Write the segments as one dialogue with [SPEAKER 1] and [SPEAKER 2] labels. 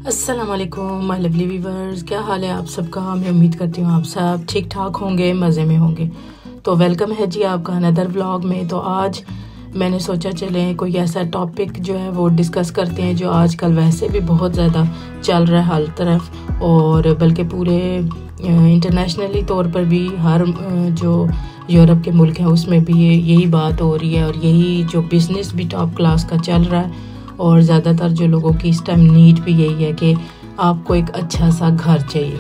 [SPEAKER 1] अस्सलाम वालेकुम my lovely viewers, क्या हाल है आप सबका। मैं उम्मीद करती हूँ आप सब ठीक ठाक होंगे, मज़े में होंगे। तो वेलकम है जी आपका अनदर व्लॉग में। तो आज मैंने सोचा चलें कोई ऐसा टॉपिक जो है वो डिस्कस करते हैं जो आजकल वैसे भी बहुत ज़्यादा चल रहा है हर तरफ, और बल्कि पूरे इंटरनेशनली तौर पर भी हर जो यूरोप के मुल्क हैं उसमें भी यही बात हो रही है, और यही जो बिज़नेस भी टॉप क्लास का चल रहा है। और ज़्यादातर जो लोगों की इस टाइम नीड भी यही है कि आपको एक अच्छा सा घर चाहिए।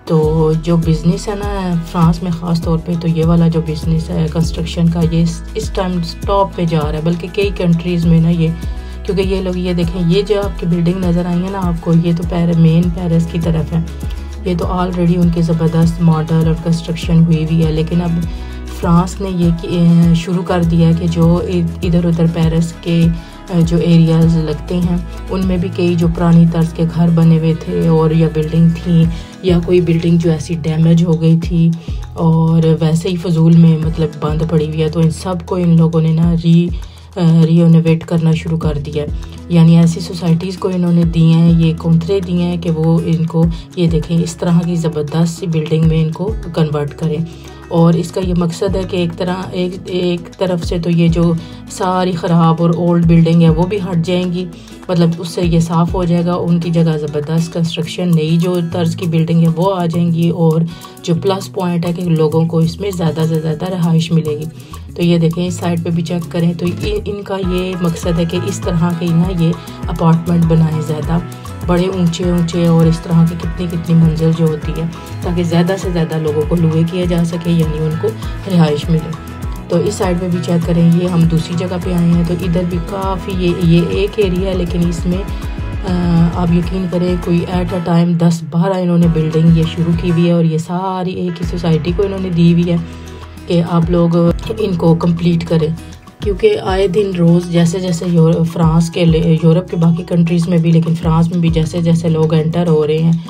[SPEAKER 1] तो जो बिज़नेस है ना फ्रांस में ख़ास तौर पे, तो ये वाला जो बिज़नेस है कंस्ट्रक्शन का, ये इस टाइम टॉप पे जा रहा है, बल्कि कई कंट्रीज़ में ना ये, क्योंकि ये लोग ये देखें, ये जो आपकी बिल्डिंग नज़र आई है ना आपको, ये तो मेन पेरिस की तरफ है। ये तो ऑलरेडी उनकी ज़बरदस्त मॉडल और कंस्ट्रक्शन हुई हुई है, लेकिन अब फ्रांस ने ये शुरू कर दिया है कि जो इधर उधर पेरिस के जो एरियाज़ लगते हैं उनमें भी कई जो पुरानी तर्ज के घर बने हुए थे, और या बिल्डिंग थी, या कोई बिल्डिंग जो ऐसी डैमेज हो गई थी और वैसे ही फजूल में मतलब बंद पड़ी हुई है, तो इन सब को इन लोगों ने ना रीनोवेट करना शुरू कर दिया। यानी ऐसी सोसाइटीज़ को इन्होंने दी हैं, ये कौंतरे दिए हैं कि वो इनको ये देखें इस तरह की ज़बरदस्त सी बिल्डिंग में इनको कन्वर्ट करें। और इसका ये मकसद है कि एक तरफ से तो ये जो सारी ख़राब और ओल्ड बिल्डिंग है वो भी हट जाएंगी, मतलब उससे ये साफ़ हो जाएगा, उनकी जगह ज़बरदस्त कंस्ट्रक्शन नई जो तर्ज की बिल्डिंग है वो आ जाएंगी, और जो प्लस पॉइंट है कि लोगों को इसमें ज़्यादा से ज़्यादा रहाइश मिलेगी। तो ये देखें इस साइड पे भी चेक करें, तो इनका ये मकसद है कि इस तरह के ना ये अपार्टमेंट बनाएं, ज़्यादा बड़े ऊंचे और इस तरह की कितनी मंजिल जो होती है, ताकि ज़्यादा से ज़्यादा लोगों को लुए किया जा सके, यानी उनको रिहाइश मिले। तो इस साइड पे भी चेक करें, ये हम दूसरी जगह पे आए हैं, तो इधर भी काफ़ी ये एक एरिया है, लेकिन इसमें आप यकीन करें कोई एट अ टाइम 10-12 इन्होंने बिल्डिंग ये शुरू की हुई है, और ये सारी एक ही सोसाइटी को इन्होंने दी हुई है कि आप लोग इनको कंप्लीट करें। क्योंकि आए दिन रोज़ जैसे जैसे फ्रांस के यूरोप के बाकी कंट्रीज़ में भी, लेकिन फ्रांस में भी जैसे जैसे लोग एंटर हो रहे हैं,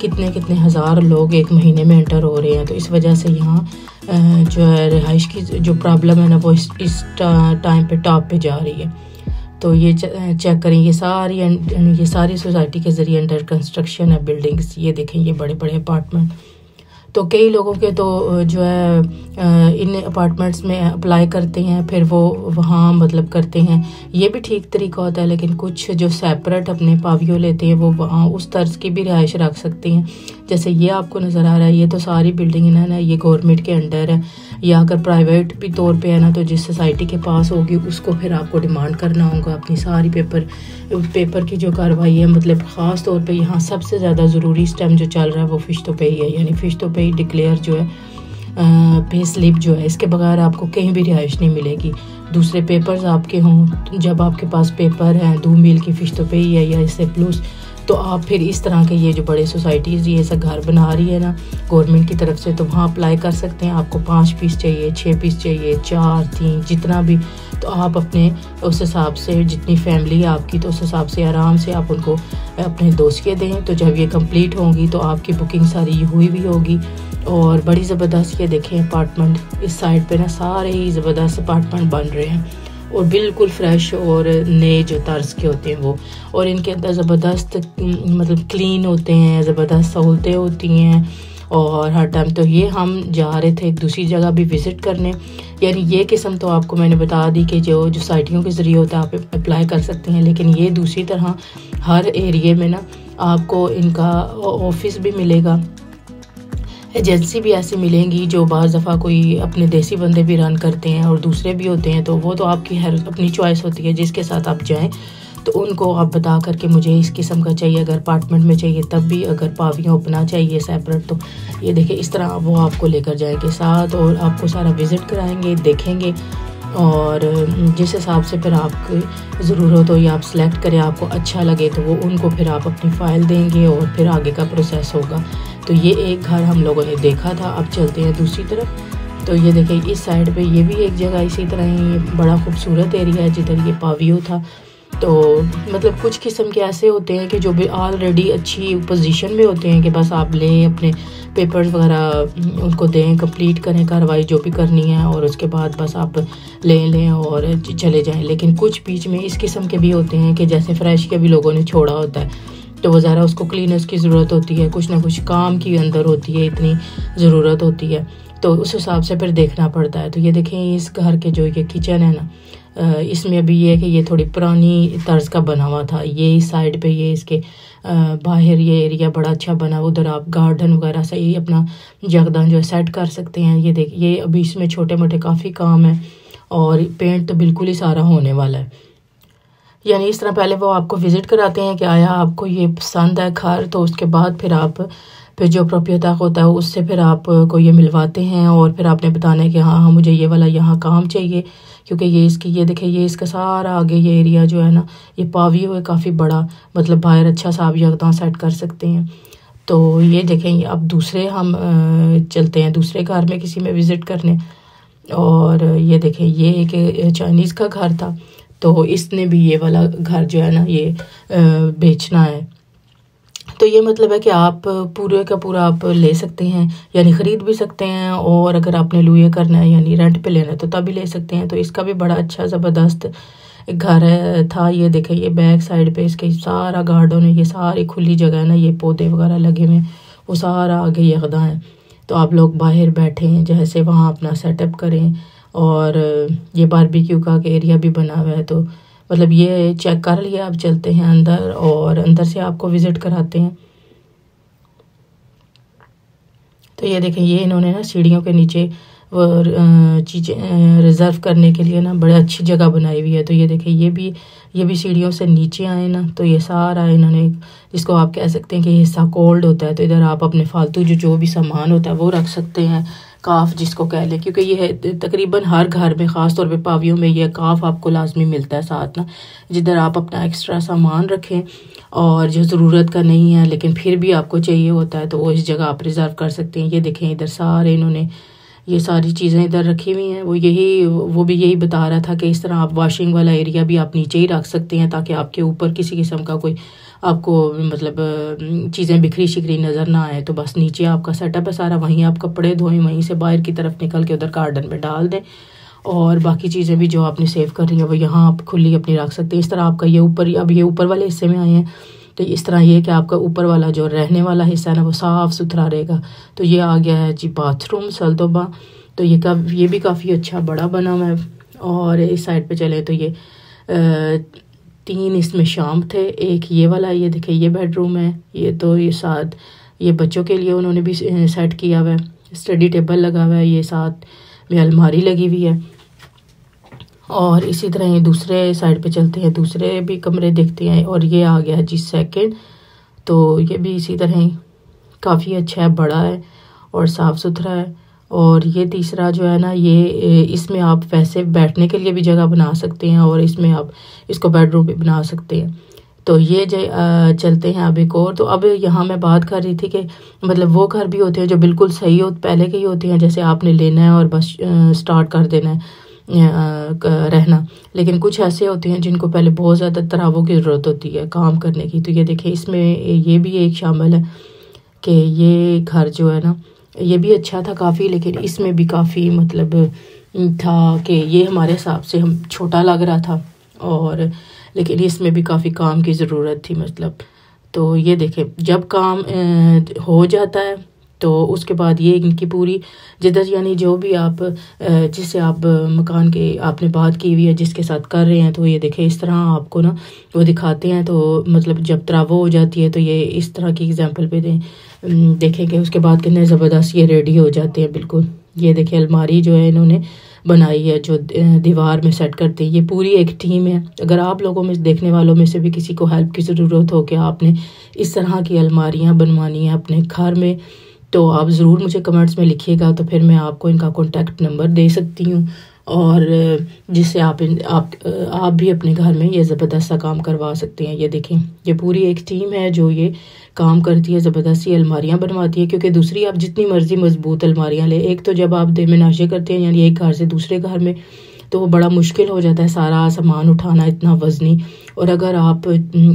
[SPEAKER 1] कितने हज़ार लोग एक महीने में एंटर हो रहे हैं, तो इस वजह से यहाँ जो है रिहाइश की जो प्रॉब्लम है ना वो इस टाइम पे टॉप पे जा रही है। तो ये चेक करें, ये सारी सोसाइटी के ज़रिए अंडर कंस्ट्रक्शन है बिल्डिंग्स। ये देखें ये बड़े बड़े अपार्टमेंट, तो कई लोगों के तो जो है इन अपार्टमेंट्स में अप्लाई करते हैं, फिर वो वहाँ मतलब करते हैं, ये भी ठीक तरीका होता है। लेकिन कुछ जो सेपरेट अपने पावियो लेते हैं वो वहाँ उस तर्ज की भी रिहाइश रख सकते हैं। जैसे ये आपको नज़र आ रहा है, ये तो सारी बिल्डिंग है ना ये गवर्नमेंट के अंडर है, या अगर प्राइवेट भी तौर पे है ना, तो जिस सोसाइटी के पास होगी उसको फिर आपको डिमांड करना होगा अपनी सारी पेपर की जो कार्रवाई है। मतलब ख़ास तौर पे यहाँ सबसे ज़्यादा ज़रूरी इस टाइम जो चल रहा है वो फ़िश तो पे ही है, यानी फ़िश तो पे ही डिक्लेयर जो है पे स्लिप जो है, इसके बगैर आपको कहीं भी रिहाइश नहीं मिलेगी। दूसरे पेपर्स आपके हों, जब आपके पास पेपर हैं 2 मील की फ़िश तो पे ही है या इससे प्लस, तो आप फिर इस तरह के ये जो बड़े सोसाइटीज़ ये ऐसा घर बना रही है ना गवर्नमेंट की तरफ से, तो वहाँ अप्लाई कर सकते हैं। आपको 5 पीस चाहिए, 6 पीस चाहिए, 4, 3 जितना भी, तो आप अपने उस हिसाब से जितनी फैमिली है आपकी, तो उस हिसाब से आराम से आप उनको अपने दोस्त दें। तो जब ये कंप्लीट होंगी तो आपकी बुकिंग सारी हुई भी होगी। और बड़ी ज़बरदस्त ये देखें अपार्टमेंट इस साइड पे ना सारे ही ज़बरदस्त अपार्टमेंट बन रहे हैं, और बिल्कुल फ्रेश और नए जो तर्ज के होते हैं वो, और इनके अंदर ज़बरदस्त मतलब क्लीन होते हैं, ज़बरदस्त सहूलतें होती हैं। और हर टाइम तो ये हम जा रहे थे एक दूसरी जगह भी विज़िट करने, यानी ये किस्म तो आपको मैंने बता दी कि जो सोसाइटियों के ज़रिए होता है आप अप्लाई कर सकते हैं, लेकिन ये दूसरी तरह हर एरिए में ना आपको इनका ऑफिस भी मिलेगा, एजेंसी भी ऐसी मिलेंगी जो बाज़ दफ़ा कोई अपने देसी बंदे भी रन करते हैं और दूसरे भी होते हैं, तो वो तो आपकी अपनी चॉइस होती है जिसके साथ आप जाएं। तो उनको आप बता करके मुझे इस किस्म का चाहिए, अगर अपार्टमेंट में चाहिए तब भी, अगर पावियों अपना चाहिए सेपरेट, तो ये देखिए इस तरह वो आपको लेकर जाएंगे साथ, और आपको सारा विज़िट कराएंगे, देखेंगे, और जिस हिसाब से फिर आपकी ज़रूरत हो या आप सेलेक्ट करें, आपको अच्छा लगे तो वो उनको फिर आप अपनी फ़ाइल देंगे और फिर आगे का प्रोसेस होगा। तो ये एक घर हम लोगों ने देखा था, अब चलते हैं दूसरी तरफ। तो ये देखिए इस साइड पे ये भी एक जगह इसी तरह ही बड़ा खूबसूरत एरिया है जिधर ये पावियो था। तो मतलब कुछ किस्म के ऐसे होते हैं कि जो भी ऑलरेडी अच्छी पोजीशन में होते हैं कि बस आप लें अपने पेपर्स वगैरह उनको दें, कंप्लीट करें कार्रवाई जो भी करनी है, और उसके बाद बस आप लें और चले जाएं। लेकिन कुछ बीच में इस किस्म के भी होते हैं कि जैसे फ्रेश के भी लोगों ने छोड़ा होता है, तो वो ज़रा उसको क्लीनेस की ज़रूरत होती है, कुछ ना कुछ काम की अंदर होती है, इतनी ज़रूरत होती है, तो उस हिसाब से फिर देखना पड़ता है। तो ये देखें इस घर के जो ये किचन है ना, इसमें अभी ये है कि ये थोड़ी पुरानी तर्ज का बना हुआ था। ये इस साइड पे ये इसके बाहर ये एरिया बड़ा अच्छा बना, उधर आप गार्डन वगैरह से ही अपना जगदान जो है सेट कर सकते हैं। ये देख ये अभी इसमें छोटे मोटे काफ़ी काम है और पेंट तो बिल्कुल ही सारा होने वाला है। यानी इस तरह पहले वो आपको विज़िट कराते हैं कि आया आपको ये पसंद है घर, तो उसके बाद फिर जो प्रोप्राइटर होता है उससे फिर आपको ये मिलवाते हैं और फिर आपने बताना है कि हाँ हाँ मुझे ये वाला यहाँ काम चाहिए, क्योंकि ये इसकी ये देखें ये इसका सारा आगे ये एरिया जो है ना ये पावियो है काफ़ी बड़ा, मतलब बाहर अच्छा सा आप यकदां सेट कर सकते हैं। तो ये देखें अब दूसरे हम चलते हैं दूसरे घर में किसी में विज़िट करने, और ये देखें ये एक चाइनीज़ का घर था, तो इसने भी ये वाला घर जो है ना ये बेचना है। तो ये मतलब है कि आप पूरे का पूरा आप ले सकते हैं, यानी ख़रीद भी सकते हैं, और अगर आपने लुए करना है यानी रेंट पे लेना है तो तभी ले सकते हैं। तो इसका भी बड़ा अच्छा ज़बरदस्त घर था। ये देखें ये बैक साइड पे इसके सारा गार्डन है, ये सारी खुली जगह है ना, ये पौधे वगैरह लगे हुए वो सारा आगे यकदा है। तो आप लोग बाहर बैठें जैसे वहाँ अपना सेटअप करें, और ये बारबेक्यू का एरिया भी बना हुआ है। तो मतलब ये चेक कर लिया, आप चलते हैं अंदर और अंदर से आपको विज़िट कराते हैं। तो ये देखें ये इन्होंने ना सीढ़ियों के नीचे वो चीज़ें रिज़र्व करने के लिए ना बड़े अच्छी जगह बनाई हुई है। तो ये देखें ये भी सीढ़ियों से नीचे आए ना, तो ये सारा इन्होंने, जिसको आप कह सकते हैं कि हिस्सा कोल्ड होता है, तो इधर आप अपने फालतू जो भी सामान होता है वो रख सकते हैं, काफ जिसको कह लें, क्योंकि ये है तकरीबन हर घर में, ख़ास तौर पे पावियों में ये काफ आपको लाजमी मिलता है साथ ना, जिधर आप अपना एक्स्ट्रा सामान रखें और जो ज़रूरत का नहीं है लेकिन फिर भी आपको चाहिए होता है, तो वो इस जगह आप रिज़र्व कर सकते हैं। ये देखें इधर सारे इन्होंने ये सारी चीज़ें इधर रखी हुई हैं। वो भी यही बता रहा था कि इस तरह आप वॉशिंग वाला एरिया भी आप नीचे ही रख सकते हैं, ताकि आपके ऊपर किसी किस्म का कोई आपको मतलब चीज़ें बिखरी शिखरी नज़र ना आए। तो बस नीचे आपका सेटअप है सारा, वहीं आप कपड़े धोएं, वहीं से बाहर की तरफ निकल के उधर गार्डन में डाल दें, और बाकी चीज़ें भी जो आपने सेव कर रही है वो यहाँ आप खुली अपनी रख सकते हैं। इस तरह आपका ये ऊपर, अब ये ऊपर वाले हिस्से में आए हैं, तो इस तरह ये कि आपका ऊपर वाला जो रहने वाला हिस्सा है ना वो साफ़ सुथरा रहेगा। तो ये आ गया है जी बाथरूम सलतोबा। तो ये भी काफ़ी अच्छा बड़ा बना हुआ है। और इस साइड पे चले तो ये 3 इसमें शाम थे, एक ये वाला, ये देखिए ये बेडरूम है, ये तो ये साथ ये बच्चों के लिए उन्होंने भी सेट किया हुआ है, स्टडी टेबल लगा हुआ है, ये साथ में अलमारी लगी हुई है। और इसी तरह ये दूसरे साइड पे चलते हैं, दूसरे भी कमरे देखते हैं। और ये आ गया जी सेकंड, तो ये भी इसी तरह ही काफ़ी अच्छा है, बड़ा है और साफ़ सुथरा है। और ये तीसरा जो है ना ये इसमें आप वैसे बैठने के लिए भी जगह बना सकते हैं, और इसमें आप इसको बेडरूम भी बना सकते हैं। तो ये चलते हैं अब एक और। तो अब यहाँ मैं बात कर रही थी कि मतलब वो घर भी होते हैं जो बिल्कुल सही हो पहले के ही होते हैं, जैसे आपने लेना है और बस स्टार्ट कर देना है रहना, लेकिन कुछ ऐसे होते हैं जिनको पहले बहुत ज़्यादा तरावों की ज़रूरत होती है काम करने की। तो ये देखिए इसमें ये भी एक शामिल है कि ये घर जो है ना ये भी अच्छा था काफ़ी, लेकिन इसमें भी काफ़ी मतलब था कि ये हमारे हिसाब से हम छोटा लग रहा था, और लेकिन इसमें भी काफ़ी काम की ज़रूरत थी मतलब। तो ये देखें जब काम हो जाता है तो उसके बाद ये इनकी पूरी जिद्दत, यानी जो भी आप जिससे आप मकान के आपने बात की हुई है जिसके साथ कर रहे हैं, तो ये देखें इस तरह आपको ना वो दिखाते हैं। तो मतलब जब तरावो हो जाती है तो ये इस तरह की एग्जांपल पे देखेंगे, उसके बाद कितने ज़बरदस्त ये रेडी हो जाते हैं बिल्कुल। ये देखिए अलमारी जो है इन्होंने बनाई है जो दीवार में सेट करते हैं, ये पूरी एक टीम है। अगर आप लोगों में देखने वालों में से भी किसी को हेल्प की ज़रूरत हो कि आपने इस तरह की अलमारियाँ बनवानी है अपने घर में, तो आप ज़रूर मुझे कमेंट्स में लिखिएगा, तो फिर मैं आपको इनका कॉन्टैक्ट नंबर दे सकती हूँ, और जिससे आप भी अपने घर में ये ज़बरदस्त सा काम करवा सकते हैं। ये देखें ये पूरी एक टीम है जो ये काम करती है, ज़बरदस्त सी अलमारियाँ बनवाती है। क्योंकि दूसरी आप जितनी मर्ज़ी मजबूत अलमारियाँ ले, एक तो जब आप देमेनाशे करते हैं यानी एक घर से दूसरे घर में, तो वो बड़ा मुश्किल हो जाता है सारा सामान उठाना इतना वज़नी, और अगर आप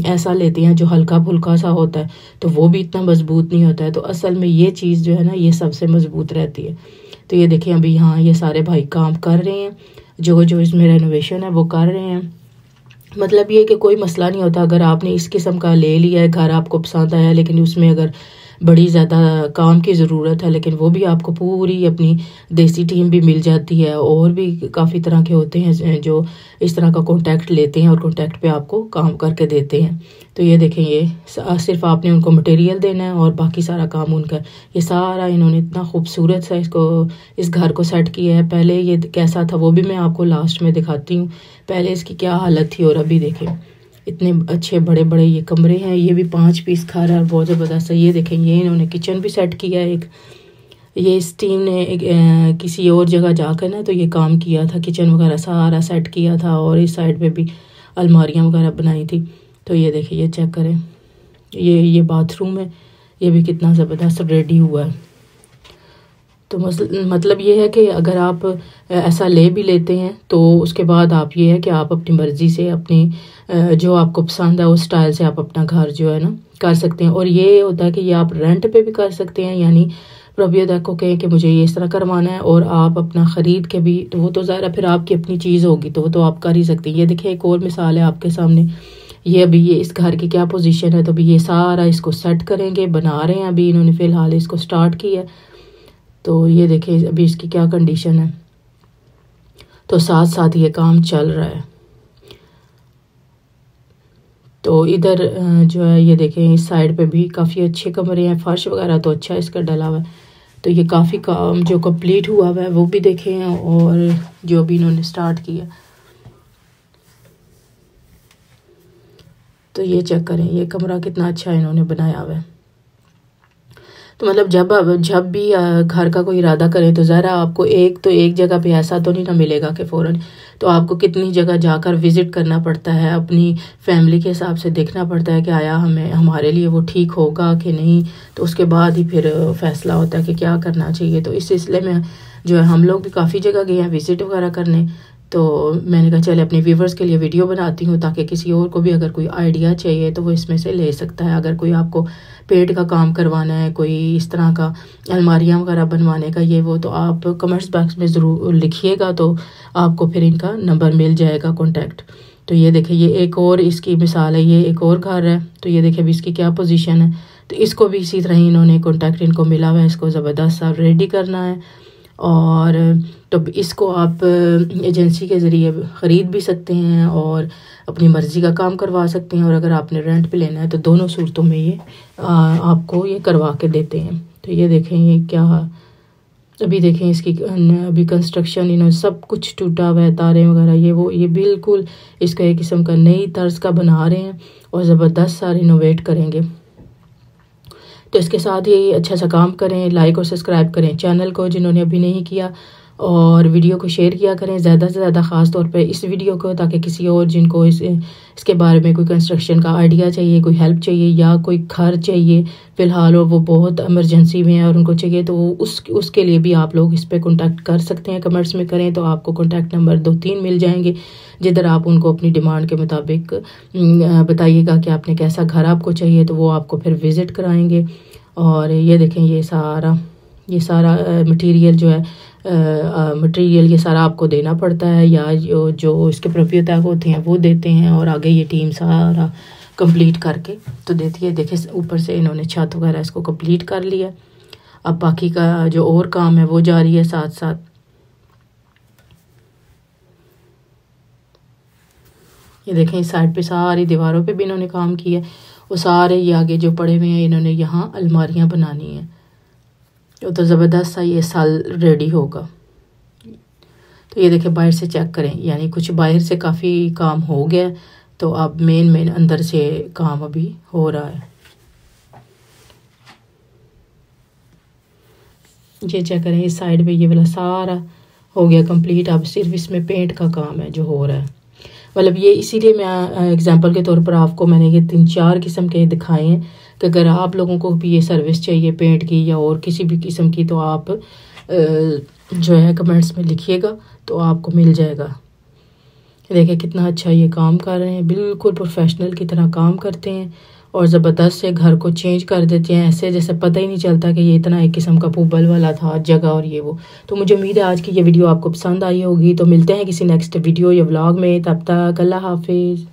[SPEAKER 1] ऐसा लेते हैं जो हल्का फुल्का सा होता है तो वो भी इतना मजबूत नहीं होता है। तो असल में ये चीज़ जो है ना ये सबसे मजबूत रहती है। तो ये देखें अभी यहाँ ये सारे भाई काम कर रहे हैं, जो इसमें रेनोवेशन है वो कर रहे हैं। मतलब ये कि कोई मसला नहीं होता अगर आपने इस किस्म का ले लिया है घर, आपको पसंद आया, लेकिन उसमें अगर बड़ी ज़्यादा काम की ज़रूरत है, लेकिन वो भी आपको पूरी अपनी देसी टीम भी मिल जाती है। और भी काफ़ी तरह के होते हैं जो इस तरह का कॉन्टैक्ट लेते हैं और कॉन्टैक्ट पे आपको काम करके देते हैं। तो ये देखें, ये सिर्फ आपने उनको मटेरियल देना है और बाकी सारा काम उनका। ये सारा इन्होंने इतना खूबसूरत सा इस घर को सेट किया है। पहले ये कैसा था वो भी मैं आपको लास्ट में दिखाती हूँ, पहले इसकी क्या हालत थी और अभी देखें इतने अच्छे बड़े बड़े ये कमरे हैं। ये भी 5 पीस घर है, बहुत ज़बरदस्त है। ये देखें, ये इन्होंने किचन भी सेट किया है एक। ये इस टीम ने किसी और जगह जाकर ना तो ये काम किया था, किचन वगैरह सारा सेट किया था और इस साइड पे भी अलमारियाँ वगैरह बनाई थी। तो ये देखिए, ये चेक करें, ये बाथरूम है, ये भी कितना ज़बरदस्त रेडी हुआ है। तो मतलब ये है कि अगर आप ऐसा ले भी लेते हैं तो उसके बाद आप ये है कि आप अपनी मर्ज़ी से अपनी जो आपको पसंद है उस स्टाइल से आप अपना घर जो है ना कर सकते हैं। और ये होता है कि ये आप रेंट पे भी कर सकते हैं, यानी प्रोप्राइटर को कहें कि मुझे ये इस तरह करवाना है और आप अपना ख़रीद के भी, तो वो तो ज़ाहिर फिर आपकी अपनी चीज़ होगी तो वो तो आप कर ही सकते हैं। ये देखिए, एक और मिसाल है आपके सामने। ये अभी ये इस घर की क्या पोजीशन है, तो अभी ये सारा इसको सेट करेंगे, बना रहे हैं अभी इन्होंने फ़िलहाल इसको स्टार्ट किया है। तो ये देखें अभी इसकी क्या कंडीशन है, तो साथ साथ ये काम चल रहा है। तो इधर जो है ये देखें, इस साइड पे भी काफ़ी अच्छे कमरे हैं, फर्श वगैरह तो अच्छा इसका डला हुआ है। तो ये काफ़ी काम जो कंप्लीट हुआ हुआ है वो भी देखें और जो भी इन्होंने स्टार्ट किया। तो ये चेक करें, ये कमरा कितना अच्छा इन्होंने बनाया हुआ है। तो मतलब जब भी घर का कोई इरादा करें तो ज़रा आपको एक जगह पे ऐसा तो नहीं ना मिलेगा कि फ़ौरन, तो आपको कितनी जगह जाकर विज़िट करना पड़ता है, अपनी फैमिली के हिसाब से देखना पड़ता है कि आया हमारे लिए वो ठीक होगा कि नहीं। तो उसके बाद ही फिर फ़ैसला होता है कि क्या करना चाहिए। तो इस सिलसिले में जो है हम लोग भी काफ़ी जगह गए हैं विज़िट वगैरह करने। तो मैंने कहा चले अपने व्यूवर्स के लिए वीडियो बनाती हूँ ताकि किसी और को भी अगर कोई आइडिया चाहिए तो वो इसमें से ले सकता है। अगर कोई आपको पेंट का काम करवाना है, कोई इस तरह का अलमारियाँ वगैरह बनवाने का ये वो, तो आप कमेंट्स बॉक्स में ज़रूर लिखिएगा तो आपको फिर इनका नंबर मिल जाएगा कॉन्टैक्ट। तो ये देखिए, ये एक और इसकी मिसाल है, ये एक और घर है। तो ये देखिए अभी इसकी क्या पोजीशन है। तो इसको भी इसी तरह ही इन्होंने कॉन्टैक्ट इनको मिला हुआ है, इसको ज़बरदस्त सा रेडी करना है। और तो इसको आप एजेंसी के ज़रिए ख़रीद भी सकते हैं और अपनी मर्ज़ी का काम करवा सकते हैं। और अगर आपने रेंट पे लेना है तो दोनों सूरतों में ये आपको ये करवा के देते हैं। तो ये देखें, ये क्या अभी देखें इसकी अभी कंस्ट्रक्शन इन्होंने सब कुछ टूटा हुआ है, तारें वगैरह ये वो, ये बिल्कुल इसका एक किस्म का नई तर्ज का बना रहे हैं और ज़बरदस्त सा रिनोवेट करेंगे। तो इसके साथ ही अच्छा सा काम करें, लाइक और सब्सक्राइब करें चैनल को जिन्होंने अभी नहीं किया, और वीडियो को शेयर किया करें ज़्यादा से ज़्यादा, ख़ास तौर पे इस वीडियो को, ताकि किसी और जिनको इसके बारे में कोई कंस्ट्रक्शन का आइडिया चाहिए, कोई हेल्प चाहिए या कोई घर चाहिए फ़िलहाल और वो बहुत इमरजेंसी में है और उनको चाहिए, तो उसके लिए भी आप लोग इस पर कॉन्टैक्ट कर सकते हैं। कमेंट्स में करें तो आपको कॉन्टैक्ट नंबर 2-3 मिल जाएंगे, जिधर आप उनको अपनी डिमांड के मुताबिक बताइएगा कि आपने कैसा घर आपको चाहिए, तो वो आपको फिर विज़िट कराएँगे। और ये देखें, ये सारा मटेरियल जो है मटेरियल ये सारा आपको देना पड़ता है, या जो इसके प्रोप्राइटर होते हैं वो देते हैं, और आगे ये टीम सारा कंप्लीट करके तो देती है। देखिए ऊपर से इन्होंने छत वगैरह इसको कंप्लीट कर लिया, अब बाकी का जो और काम है वो जारी है साथ साथ। ये देखें, इस साइड पे सारी दीवारों पे भी इन्होंने काम किया है, वो सारे ये आगे जो पड़े हुए हैं इन्होंने यहाँ अलमारियाँ बनानी है, तो ज़बरदस्त सा ये साल रेडी होगा। तो ये देखिए, बाहर से चेक करें, यानी कुछ बाहर से काफ़ी काम हो गया, तो अब मेन अंदर से काम अभी हो रहा है। ये चेक करें, इस साइड पे ये वाला सारा हो गया कंप्लीट, अब सिर्फ इसमें पेंट का काम है जो हो रहा है। मतलब ये इसीलिए मैं एग्जांपल के तौर पर आपको मैंने ये 3-4 किस्म के दिखाए हैं कि अगर आप लोगों को भी ये सर्विस चाहिए पेंट की या और किसी भी किस्म की, तो आप जो है कमेंट्स में लिखिएगा तो आपको मिल जाएगा। देखिए कितना अच्छा ये काम कर रहे हैं, बिल्कुल प्रोफेशनल की तरह काम करते हैं और ज़बरदस्त से घर को चेंज कर देते हैं, ऐसे जैसे पता ही नहीं चलता कि ये इतना एक किस्म का पूबल वाला था जगह और ये वो। तो मुझे उम्मीद है आज की ये वीडियो आपको पसंद आई होगी। तो मिलते हैं किसी नेक्स्ट वीडियो या व्लॉग में, तब तक अल्लाह हाफिज़।